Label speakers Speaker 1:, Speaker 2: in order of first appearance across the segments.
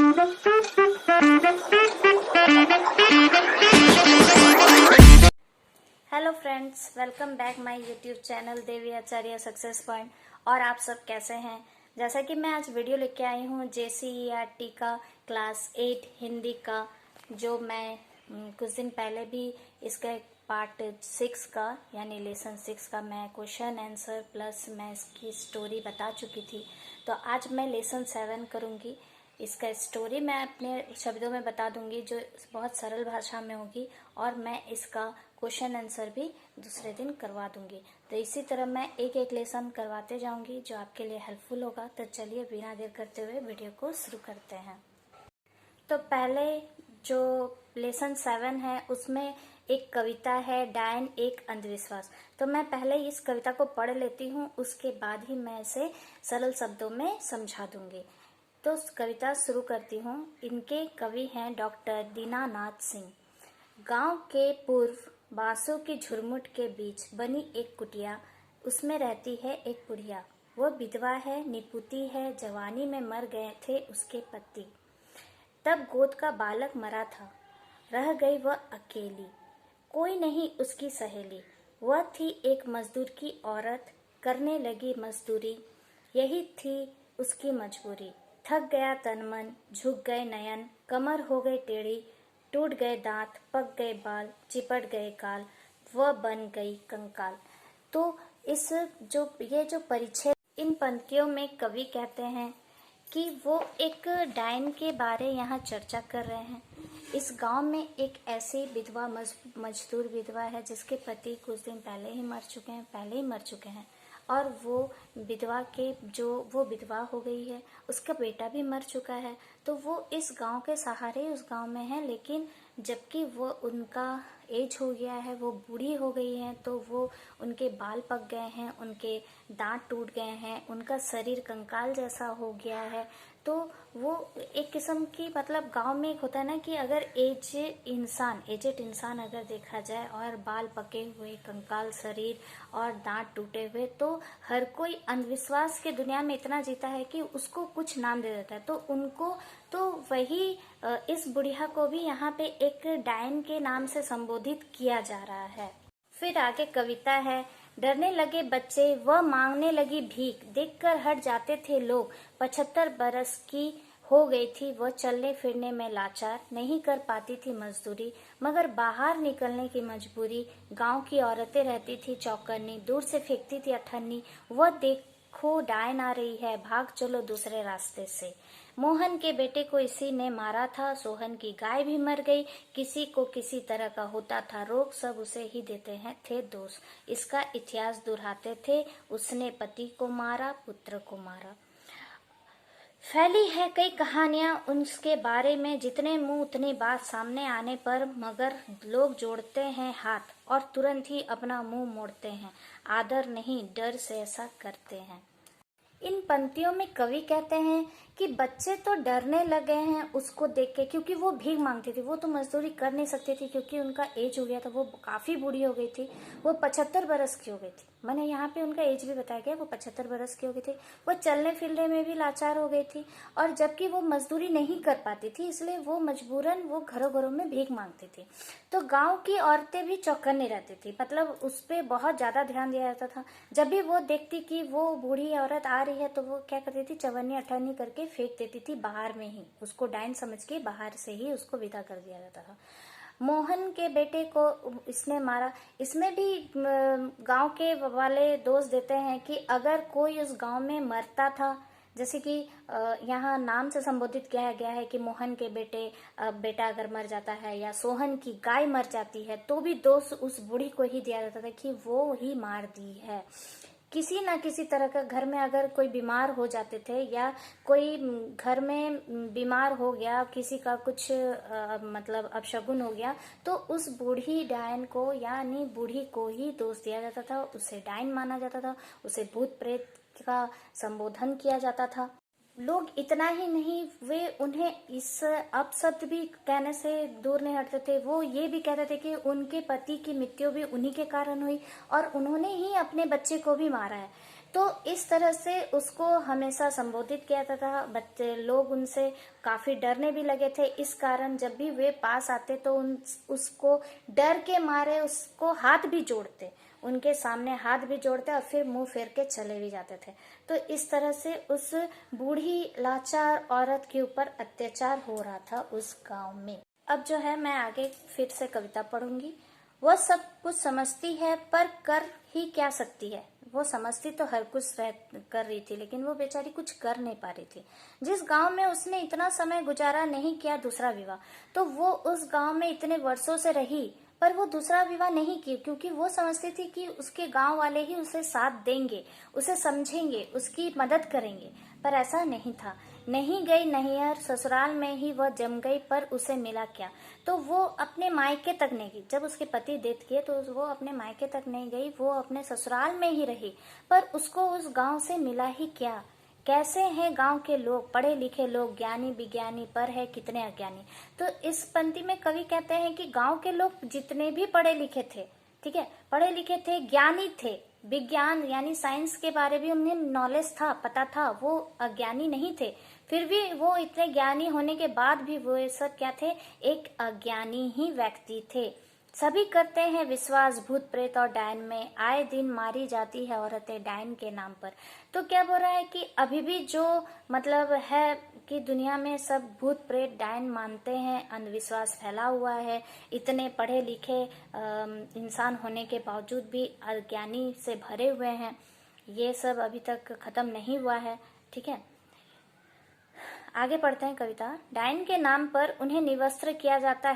Speaker 1: Hello friends, welcome back my YouTube channel Devi Acharya success point. और आप सब कैसे हैं? जैसा कि मैं आज वीडियो लेके आई हूँ JCERT का क्लास 8 हिंदी का, जो मैं कुछ दिन पहले भी इसका पार्ट 6 का यानी लेसन 6 का मैं क्वेश्चन आंसर प्लस मैं इसकी स्टोरी बता चुकी थी। तो आज मैं लेसन 7 करूँगी। इसका स्टोरी मैं अपने शब्दों में बता दूंगी, जो बहुत सरल भाषा में होगी, और मैं इसका क्वेश्चन आंसर भी दूसरे दिन करवा दूंगी। तो इसी तरह मैं एक एक लेसन करवाते जाऊंगी जो आपके लिए हेल्पफुल होगा। तो चलिए बिना देर करते हुए वीडियो को शुरू करते हैं। तो पहले जो लेसन 7 है उसमें एक कविता है, डायन एक अंधविश्वास। तो मैं पहले इस कविता को पढ़ लेती हूँ, उसके बाद ही मैं इसे सरल शब्दों में समझा दूंगी। तो कविता शुरू करती हूँ। इनके कवि हैं डॉक्टर दीनानाथ सिंह। गांव के पूर्व बांसों की झुरमुट के बीच बनी एक कुटिया, उसमें रहती है एक बुढ़िया। वो विधवा है, निपुती है, जवानी में मर गए थे उसके पति। तब गोद का बालक मरा था, रह गई वह अकेली, कोई नहीं उसकी सहेली। वह थी एक मजदूर की औरत, करने लगी मजदूरी, यही थी उसकी मजबूरी। थक गया तन मन, झुक गए नयन, कमर हो गई टेढ़ी, टूट गए दांत, पक गए बाल, चिपट गए काल, वह बन गई कंकाल। तो ये जो परिचय, इन पंक्तियों में कवि कहते हैं कि वो एक डायन के बारे यहाँ चर्चा कर रहे हैं। इस गांव में एक ऐसी विधवा मजदूर विधवा है जिसके पति कुछ दिन पहले ही मर चुके हैं, और वो विधवा हो गई है, उसका बेटा भी मर चुका है। तो वो इस गांव के सहारे उस गांव में है, लेकिन जबकि वो उनका एज हो गया है, वो बूढ़ी हो गई है, तो वो उनके बाल पक गए हैं, उनके दांत टूट गए हैं, उनका शरीर कंकाल जैसा हो गया है। तो वो एक किस्म की, मतलब गांव में एक होता है ना कि अगर एजेड इंसान अगर देखा जाए और बाल पके हुए, कंकाल शरीर और दांत टूटे हुए, तो हर कोई अंधविश्वास के दुनिया में इतना जीता है कि उसको कुछ नाम दे देता है। तो उनको तो वही इस बुढ़िया को भी यहाँ पे एक डायन के नाम से संबोधित किया जा रहा है। फिर आगे कविता है। डरने लगे बच्चे, वह मांगने लगी भीख, देखकर हट जाते थे लोग। 75 बरस की हो गई थी वह, चलने फिरने में लाचार, नहीं कर पाती थी मजदूरी, मगर बाहर निकलने की मजबूरी। गांव की औरतें रहती थी चौकन्नी, दूर से फेंकती थी अठन्नी। वह देखो डायन आ रही है, भाग चलो दूसरे रास्ते से। मोहन के बेटे को इसी ने मारा था, सोहन की गाय भी मर गई, किसी को किसी तरह का होता था रोग, सब उसे ही देते हैं थे दोष। इसका इतिहास दोहराते थे, उसने पति को मारा, पुत्र को मारा। फैली है कई कहानियां उसके बारे में, जितने मुंह उतनी बात सामने आने पर, मगर लोग जोड़ते हैं हाथ और तुरंत ही अपना मुंह मोड़ते हैं। आदर नहीं डर से ऐसा करते हैं। इन पंक्तियों में कवि कहते हैं कि बच्चे तो डरने लगे हैं उसको देख के, क्योंकि वो भीख मांगती थी। वो तो मजदूरी कर नहीं सकती थी क्योंकि उनका एज हो गया था, वो काफी बूढ़ी हो गई थी, वो 75 बरस की हो गई थी। मैंने यहाँ पे उनका एज भी बताया गया, वो 75 बरस की हो गई थी। वो चलने फिरने में भी लाचार हो गई थी, और जबकि वो मजदूरी नहीं कर पाती थी, इसलिए वो मजबूरन वो घरों घरों में भीख मांगती थी। तो गाँव की औरतें भी चौकन्नी रहती थी, मतलब उस पर बहुत ज्यादा ध्यान दिया जाता था। जब भी वो देखती कि वो बूढ़ी औरत आ रही है तो वो क्या करती थी, चवन्नी अठन्नी करके फेंक देती थी बाहर में ही, उसको डायन समझ के बाहर से ही उसको विदा कर दिया जाता था। मोहन के बेटे को इसने मारा। इसमें भी गांव के वाले दोष देते हैं कि अगर कोई उस गांव में मरता था, जैसे कि यहाँ नाम से संबोधित किया गया है कि मोहन के बेटा अगर मर जाता है या सोहन की गाय मर जाती है, तो भी दोष उस बूढ़ी को ही दिया जाता था कि वो ही मार दी है। किसी ना किसी तरह का घर में अगर कोई बीमार हो जाते थे, या कोई घर में बीमार हो गया, किसी का कुछ मतलब अपशगुन हो गया, तो उस बूढ़ी डायन को यानी बूढ़ी को ही दोष दिया जाता था, उसे डायन माना जाता था, उसे भूत प्रेत का संबोधन किया जाता था। लोग इतना ही नहीं, वे उन्हें इस अपशब्द भी कहने से दूर नहीं हटते थे। वो ये भी कहते थे कि उनके पति की मृत्यु भी उन्हीं के कारण हुई और उन्होंने ही अपने बच्चे को भी मारा है। तो इस तरह से उसको हमेशा संबोधित किया जाता था। बच्चे लोग उनसे काफी डरने भी लगे थे। इस कारण जब भी वे पास आते तो उसको डर के मारे उसको हाथ भी जोड़ते, उनके सामने हाथ भी जोड़ते और फिर मुंह फेर के चले भी जाते थे। तो इस तरह से उस बूढ़ी लाचार औरत के ऊपर अत्याचार हो रहा था उस गांव में। अब जो है मैं आगे फिर से कविता पढ़ूंगी। वह सब कुछ समझती है पर कर ही क्या सकती है। वो समझती तो हर कुछ कर रही थी, लेकिन वो बेचारी कुछ कर नहीं पा रही थी। जिस गांव में उसने इतना समय गुजारा, नहीं किया दूसरा विवाह, तो वो उस गांव में इतने वर्षों से रही पर वो दूसरा विवाह नहीं की, क्योंकि वो समझती थी कि उसके गांव वाले ही उसे साथ देंगे, उसे समझेंगे, उसकी मदद करेंगे। पर ऐसा नहीं था। नहीं गई नैहर, ससुराल में ही वह जम गई, पर उसे मिला क्या? तो वो अपने मायके तक नहीं गई। जब उसके पति डेथ किए तो वो अपने मायके तक नहीं गई, वो अपने ससुराल में ही रही। पर उसको उस गांव से मिला ही क्या? कैसे हैं गांव के लोग, पढ़े लिखे लोग, ज्ञानी विज्ञानी, पर है कितने अज्ञानी। तो इस पंक्ति में कवि कहते हैं कि गांव के लोग जितने भी पढ़े लिखे थे, ठीक है, पढ़े लिखे थे, ज्ञानी थे, विज्ञान यानी साइंस के बारे में उन्हें नॉलेज था, पता था, वो अज्ञानी नहीं थे। फिर भी वो इतने ज्ञानी होने के बाद भी वो ये सब क्या थे? एक अज्ञानी ही व्यक्ति थे। सभी करते हैं विश्वास भूत प्रेत और डायन में, आए दिन मारी जाती है औरतें डायन के नाम पर। तो क्या बोल रहा है कि अभी भी जो मतलब है कि दुनिया में सब भूत प्रेत डायन मानते हैं, अंधविश्वास फैला हुआ है। इतने पढ़े लिखे इंसान होने के बावजूद भी अज्ञानी से भरे हुए हैं। ये सब अभी तक खत्म नहीं हुआ है, ठीक है। आगे पढ़ते हैं कविता। डायन के नाम पर उन्हें निवस्त्र किया जाता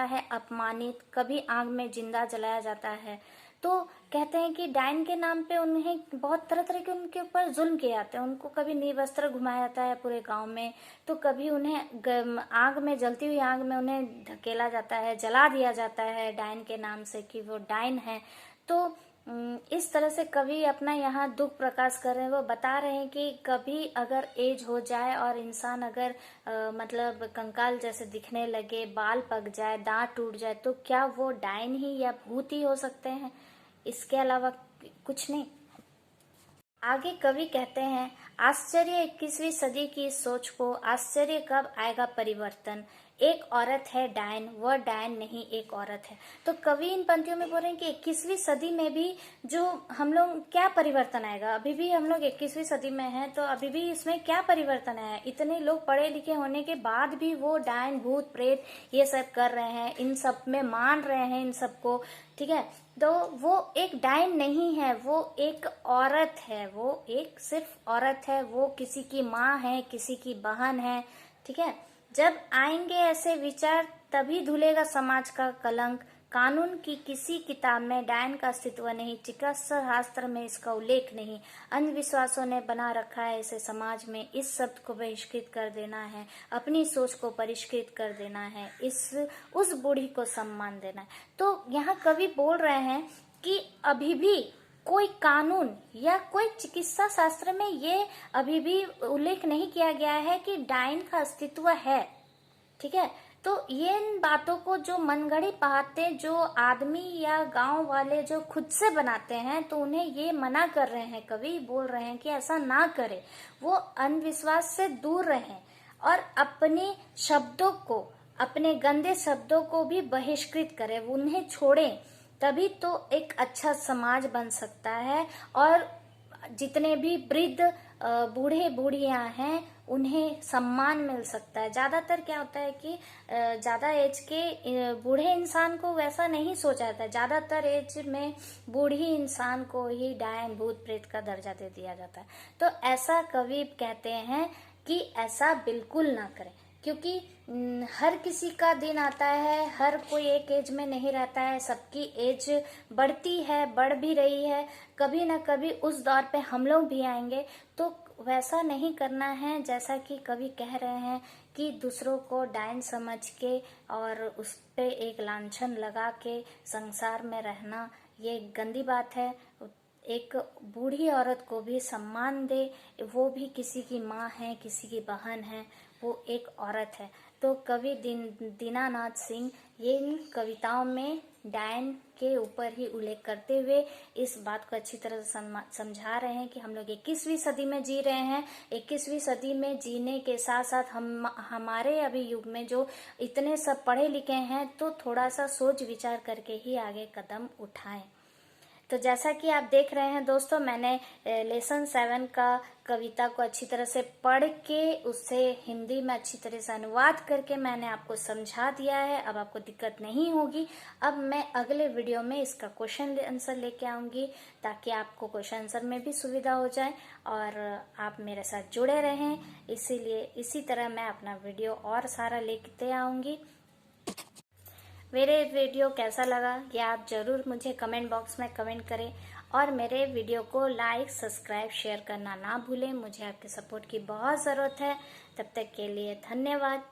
Speaker 1: है अपमानित, कभी आग में जिंदा जलाया जाता है। तो कहते हैं कि डायन के नाम पे उन्हें बहुत तरह तरह के उनके ऊपर जुल्म किए जाते हैं। उनको कभी निवस्त्र घुमाया जाता है पूरे गांव में, तो कभी उन्हें आग में, जलती हुई आग में उन्हें धकेला जाता है, जला दिया जाता है डायन के नाम से कि वो डायन है। तो इस तरह से कवि अपना यहाँ दुख प्रकाश कर रहे हैं। वो बता रहे हैं कि कभी अगर एज हो जाए और इंसान अगर मतलब कंकाल जैसे दिखने लगे, बाल पक जाए, दांत टूट जाए, तो क्या वो डायन ही या भूत ही हो सकते हैं, इसके अलावा कुछ नहीं। आगे कवि कहते हैं, आश्चर्य 21वीं सदी की इस सोच को, आश्चर्य कब आएगा परिवर्तन। एक औरत है डायन, वह डायन नहीं एक औरत है। तो कवि इन पंक्तियों में बोल रहे हैं कि 21वीं सदी में भी जो हम लोग क्या परिवर्तन आएगा। अभी भी हम लोग 21वीं सदी में हैं, तो अभी भी इसमें क्या परिवर्तन आया। इतने लोग पढ़े लिखे होने के बाद भी वो डायन भूत प्रेत ये सब कर रहे हैं, इन सब में मान रहे हैं इन सबको, ठीक है। तो वो एक डायन नहीं है, वो एक औरत है, वो एक सिर्फ औरत है, वो किसी की माँ है, किसी की बहन है, ठीक है। जब आएंगे ऐसे विचार तभी धुलेगा समाज का कलंक। कानून की किसी किताब में डायन का अस्तित्व नहीं, चिकित्सा शास्त्र में इसका उल्लेख नहीं। अंधविश्वासों ने बना रखा है इसे समाज में। इस शब्द को बहिष्कृत कर देना है, अपनी सोच को परिष्कृत कर देना है, उस बूढ़ी को सम्मान देना है। तो यहाँ कवि बोल रहे हैं कि अभी भी कोई कानून या कोई चिकित्सा शास्त्र में ये अभी भी उल्लेख नहीं किया गया है कि डायन का अस्तित्व है, ठीक है। तो ये इन बातों को जो मनगढ़ी बातें जो आदमी या गांव वाले जो खुद से बनाते हैं, तो उन्हें ये मना कर रहे हैं। कवि बोल रहे हैं कि ऐसा ना करें, वो अंधविश्वास से दूर रहें और अपने शब्दों को, अपने गंदे शब्दों को भी बहिष्कृत करें, उन्हें छोड़ें। तभी तो एक अच्छा समाज बन सकता है और जितने भी वृद्ध बूढ़े बूढ़ियां हैं उन्हें सम्मान मिल सकता है। ज्यादातर क्या होता है कि ज्यादा एज के बूढ़े इंसान को वैसा नहीं सोचा जाता है। ज्यादातर एज में बूढ़ी इंसान को ही डायन भूत प्रेत का दर्जा दे दिया जाता है। तो ऐसा कवि कहते हैं कि ऐसा बिल्कुल ना करें, क्योंकि हर किसी का दिन आता है, हर कोई एक एज में नहीं रहता है, सबकी एज बढ़ती है, बढ़ भी रही है। कभी ना कभी उस दौर पे हम लोग भी आएंगे। तो वैसा नहीं करना है जैसा कि कवि कह रहे हैं कि दूसरों को डायन समझ के और उस पे एक लांछन लगा के संसार में रहना, ये गंदी बात है। एक बूढ़ी औरत को भी सम्मान दे, वो भी किसी की माँ है, किसी की बहन है, वो एक औरत है। तो कवि दीनानाथ सिंह ये इन कविताओं में डायन के ऊपर ही उल्लेख करते हुए इस बात को अच्छी तरह से समझा रहे हैं कि हम लोग 21वीं सदी में जी रहे हैं। 21वीं सदी में जीने के साथ साथ हमारे अभी युग में जो इतने सब पढ़े लिखे हैं, तो थोड़ा सा सोच विचार करके ही आगे कदम उठाएं। तो जैसा कि आप देख रहे हैं दोस्तों, मैंने लेसन 7 का कविता को अच्छी तरह से पढ़ के उससे हिंदी में अच्छी तरह से अनुवाद करके मैंने आपको समझा दिया है। अब आपको दिक्कत नहीं होगी। अब मैं अगले वीडियो में इसका क्वेश्चन आंसर लेके आऊंगी, ताकि आपको क्वेश्चन आंसर में भी सुविधा हो जाए और आप मेरे साथ जुड़े रहें। इसीलिए इसी तरह मैं अपना वीडियो और सारा लेते आऊंगी। मेरे वीडियो कैसा लगा ये आप जरूर मुझे कमेंट बॉक्स में कमेंट करें, और मेरे वीडियो को लाइक, सब्सक्राइब, शेयर करना ना भूलें। मुझे आपके सपोर्ट की बहुत ज़रूरत है। तब तक के लिए धन्यवाद।